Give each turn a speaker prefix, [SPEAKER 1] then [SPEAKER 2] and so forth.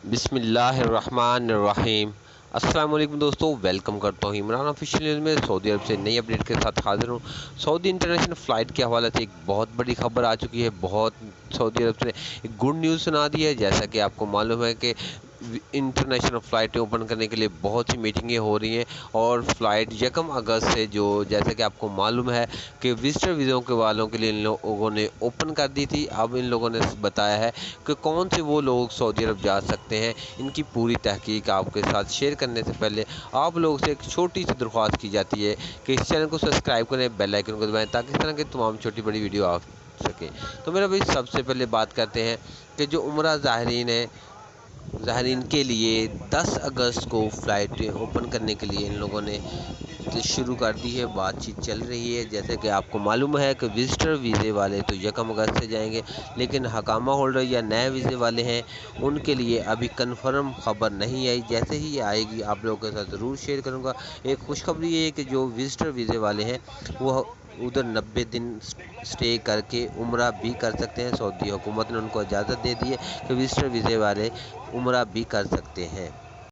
[SPEAKER 1] बिस्मिल्लाहिर्रहमानिर्रहीम। अस्सलाम वालेकुम दोस्तों, वेलकम करता हूँ इमरान ऑफिशियल न्यूज़ में। सऊदी अरब से नई अपडेट के साथ हाजिर हूँ। सऊदी इंटरनेशनल फ़्लाइट के हवाले से एक बहुत बड़ी खबर आ चुकी है। सऊदी अरब से एक गुड न्यूज़ सुना दी है। जैसा कि आपको मालूम है कि इंटरनेशनल फ़्लाइटें ओपन करने के लिए बहुत सी मीटिंगें हो रही हैं और फ़्लाइट 1 अगस्त से जैसा कि आपको मालूम है कि विजिटर वीज़ों के वालों के लिए इन लोगों ने ओपन कर दी थी। अब इन लोगों ने बताया है कि कौन से वो लोग सऊदी अरब जा सकते हैं। इनकी पूरी तहकीक आपके साथ शेयर करने से पहले आप लोगों से एक छोटी सी दरख्वास्त की जाती है कि इस चैनल को सब्सक्राइब करें, बेल आइकन को दबाएं ताकि इस तरह की तमाम छोटी बड़ी वीडियो आ सके। तो मेरा भाई सबसे पहले बात करते हैं कि जो उम्रा ज़ाहिरीन के लिए 10 अगस्त को फ़्लाइटें ओपन करने के लिए इन लोगों ने शुरू कर दी है। बातचीत चल रही है। जैसे कि आपको मालूम है कि विजिटर वीज़े वाले तो 1 अगस्त से जाएंगे, लेकिन हकामा होल्डर या नए वीज़े वाले हैं उनके लिए अभी कन्फर्म खबर नहीं आई। जैसे ही ये आएगी आप लोगों के साथ ज़रूर शेयर करूँगा। एक खुशखबरी ये है कि जो विजिटर वीज़े वाले हैं वो उधर 90 दिन स्टे करके उम्रा भी कर सकते हैं। सऊदी हुकूमत ने उनको इजाज़त दे दी है कि विजिटर वीज़े वाले उम्रा भी कर सकते हैं।